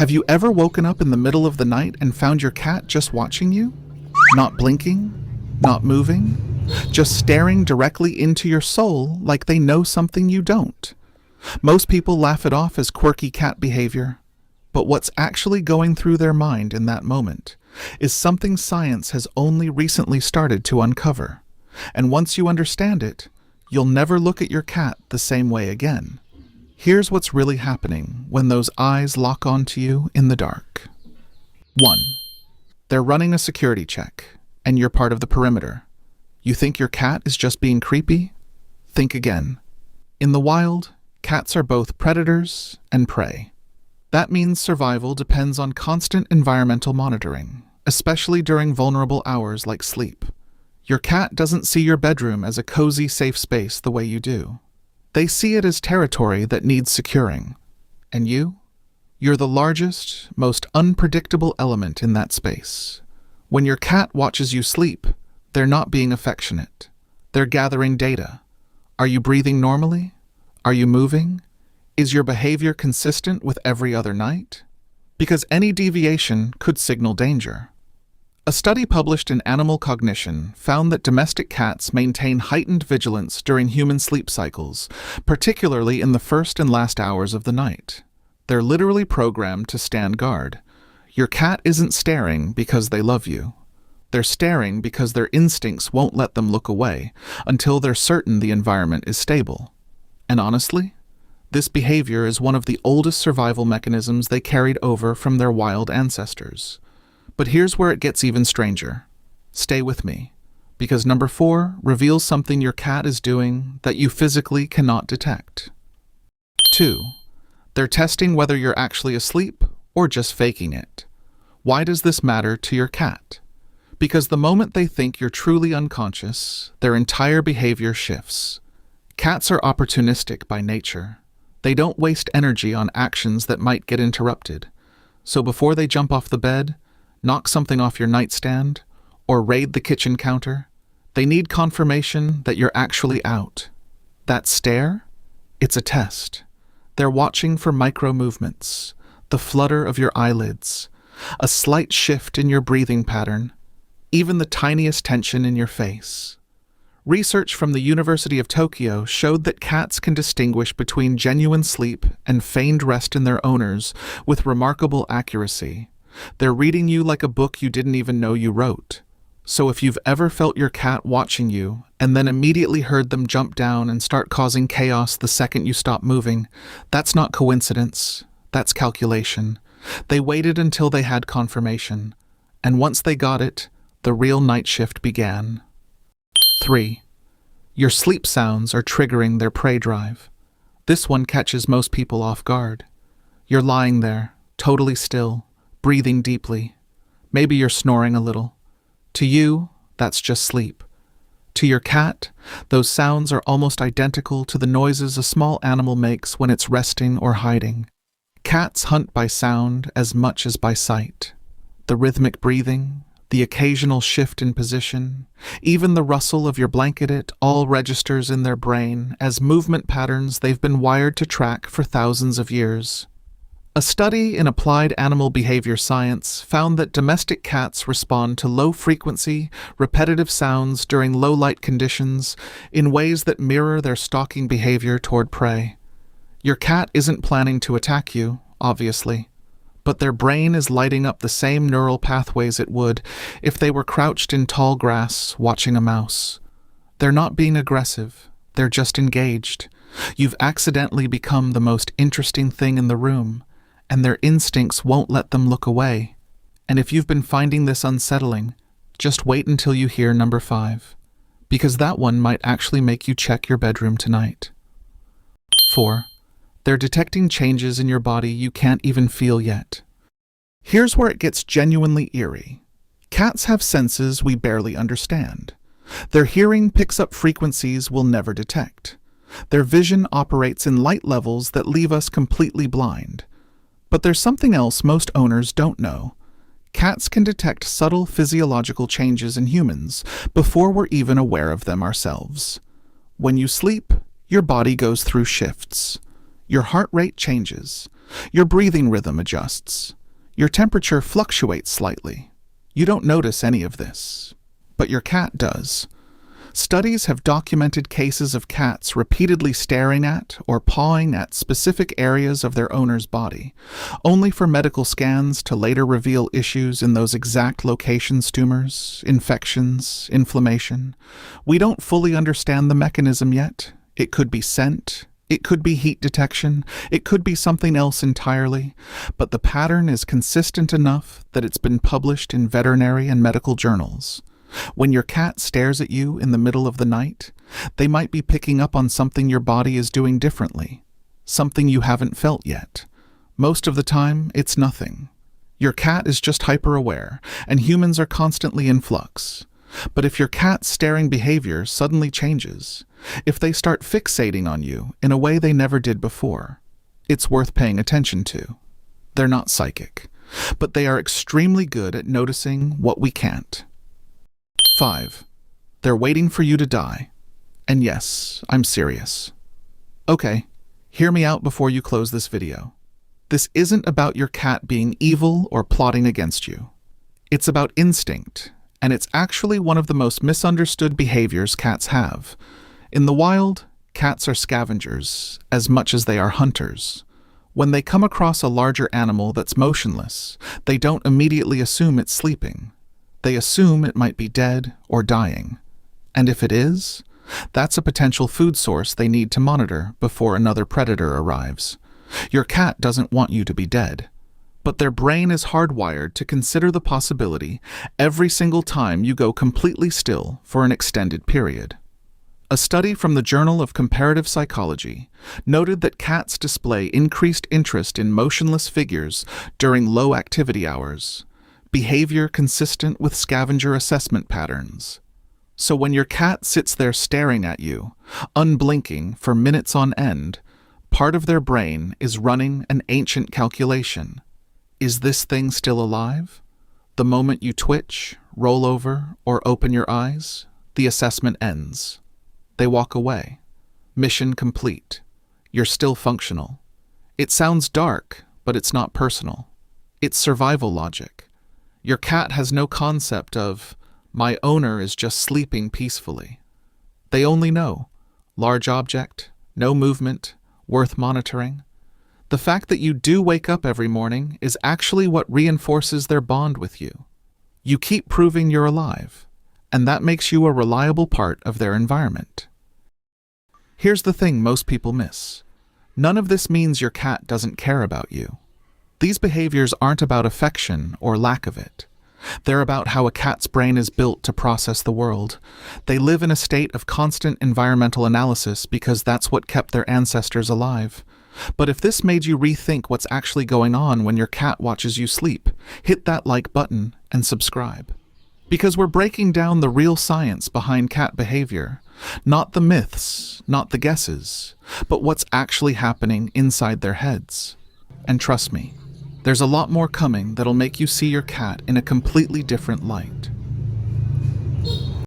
Have you ever woken up in the middle of the night and found your cat just watching you? Not blinking, not moving, just staring directly into your soul like they know something you don't. Most people laugh it off as quirky cat behavior, but what's actually going through their mind in that moment is something science has only recently started to uncover. And once you understand it, you'll never look at your cat the same way again. Here's what's really happening when those eyes lock onto you in the dark. 1. They're running a security check, and you're part of the perimeter. You think your cat is just being creepy? Think again. In the wild, cats are both predators and prey. That means survival depends on constant environmental monitoring, especially during vulnerable hours like sleep. Your cat doesn't see your bedroom as a cozy, safe space the way you do. They see it as territory that needs securing. And you're the largest, most unpredictable element in that space. When your cat watches you sleep, they're not being affectionate. They're gathering data. Are you breathing normally? Are you moving? Is your behavior consistent with every other night? Because any deviation could signal danger. A study published in Animal Cognition found that domestic cats maintain heightened vigilance during human sleep cycles, particularly in the first and last hours of the night. They're literally programmed to stand guard. Your cat isn't staring because they love you. They're staring because their instincts won't let them look away until they're certain the environment is stable. And honestly, this behavior is one of the oldest survival mechanisms they carried over from their wild ancestors. But here's where it gets even stranger. Stay with me, because number 4 reveals something your cat is doing that you physically cannot detect. 2. They're testing whether you're actually asleep or just faking it. Why does this matter to your cat? Because the moment they think you're truly unconscious, their entire behavior shifts. Cats are opportunistic by nature. They don't waste energy on actions that might get interrupted. So before they jump off the bed, knock something off your nightstand, or raid the kitchen counter, they need confirmation that you're actually out. That stare? It's a test. They're watching for micro-movements, the flutter of your eyelids, a slight shift in your breathing pattern, even the tiniest tension in your face. Research from the University of Tokyo showed that cats can distinguish between genuine sleep and feigned rest in their owners with remarkable accuracy. They're reading you like a book you didn't even know you wrote. So if you've ever felt your cat watching you and then immediately heard them jump down and start causing chaos the second you stop moving, that's not coincidence, that's calculation. They waited until they had confirmation, and once they got it, the real night shift began. 3. Your sleep sounds are triggering their prey drive. This one catches most people off guard. You're lying there, totally still, breathing deeply. Maybe you're snoring a little. To you, that's just sleep. To your cat, those sounds are almost identical to the noises a small animal makes when it's resting or hiding. Cats hunt by sound as much as by sight. The rhythmic breathing, the occasional shift in position, even the rustle of your blanket, it all registers in their brain as movement patterns they've been wired to track for thousands of years. A study in applied animal behavior science found that domestic cats respond to low-frequency, repetitive sounds during low-light conditions in ways that mirror their stalking behavior toward prey. Your cat isn't planning to attack you, obviously, but their brain is lighting up the same neural pathways it would if they were crouched in tall grass watching a mouse. They're not being aggressive, they're just engaged. You've accidentally become the most interesting thing in the room, and their instincts won't let them look away. And if you've been finding this unsettling, just wait until you hear number 5, because that one might actually make you check your bedroom tonight. 4. They're detecting changes in your body you can't even feel yet. Here's where it gets genuinely eerie. Cats have senses we barely understand. Their hearing picks up frequencies we'll never detect. Their vision operates in light levels that leave us completely blind. But there's something else most owners don't know. Cats can detect subtle physiological changes in humans before we're even aware of them ourselves. When you sleep, your body goes through shifts. Your heart rate changes, Your breathing rhythm adjusts. Your temperature fluctuates slightly. You don't notice any of this, but your cat does. Studies have documented cases of cats repeatedly staring at or pawing at specific areas of their owner's body, only for medical scans to later reveal issues in those exact locations: tumors, infections, inflammation. We don't fully understand the mechanism yet. It could be scent, it could be heat detection, it could be something else entirely, but the pattern is consistent enough that it's been published in veterinary and medical journals. When your cat stares at you in the middle of the night, they might be picking up on something your body is doing differently, something you haven't felt yet. Most of the time, it's nothing. Your cat is just hyper-aware, and humans are constantly in flux. But if your cat's staring behavior suddenly changes, if they start fixating on you in a way they never did before, it's worth paying attention to. They're not psychic, but they are extremely good at noticing what we can't. 5. They're waiting for you to die. And yes, I'm serious. Okay, hear me out before you close this video. This isn't about your cat being evil or plotting against you. It's about instinct, and it's actually one of the most misunderstood behaviors cats have. In the wild, cats are scavengers as much as they are hunters. When they come across a larger animal that's motionless, they don't immediately assume it's sleeping. They assume it might be dead or dying. And if it is, that's a potential food source they need to monitor before another predator arrives. Your cat doesn't want you to be dead, but their brain is hardwired to consider the possibility every single time you go completely still for an extended period. A study from the Journal of Comparative Psychology noted that cats display increased interest in motionless figures during low activity hours, behavior consistent with scavenger assessment patterns. So when your cat sits there staring at you, unblinking for minutes on end, part of their brain is running an ancient calculation. Is this thing still alive? The moment you twitch, roll over, or open your eyes, the assessment ends. They walk away. Mission complete. You're still functional. It sounds dark, but it's not personal. It's survival logic. Your cat has no concept of, my owner is just sleeping peacefully. They only know, large object, no movement, worth monitoring. The fact that you do wake up every morning is actually what reinforces their bond with you. You keep proving you're alive, and that makes you a reliable part of their environment. Here's the thing most people miss. None of this means your cat doesn't care about you. These behaviors aren't about affection or lack of it. They're about how a cat's brain is built to process the world. They live in a state of constant environmental analysis because that's what kept their ancestors alive. But if this made you rethink what's actually going on when your cat watches you sleep, hit that like button and subscribe. Because we're breaking down the real science behind cat behavior. Not the myths, not the guesses, but what's actually happening inside their heads. And trust me, there's a lot more coming that'll make you see your cat in a completely different light.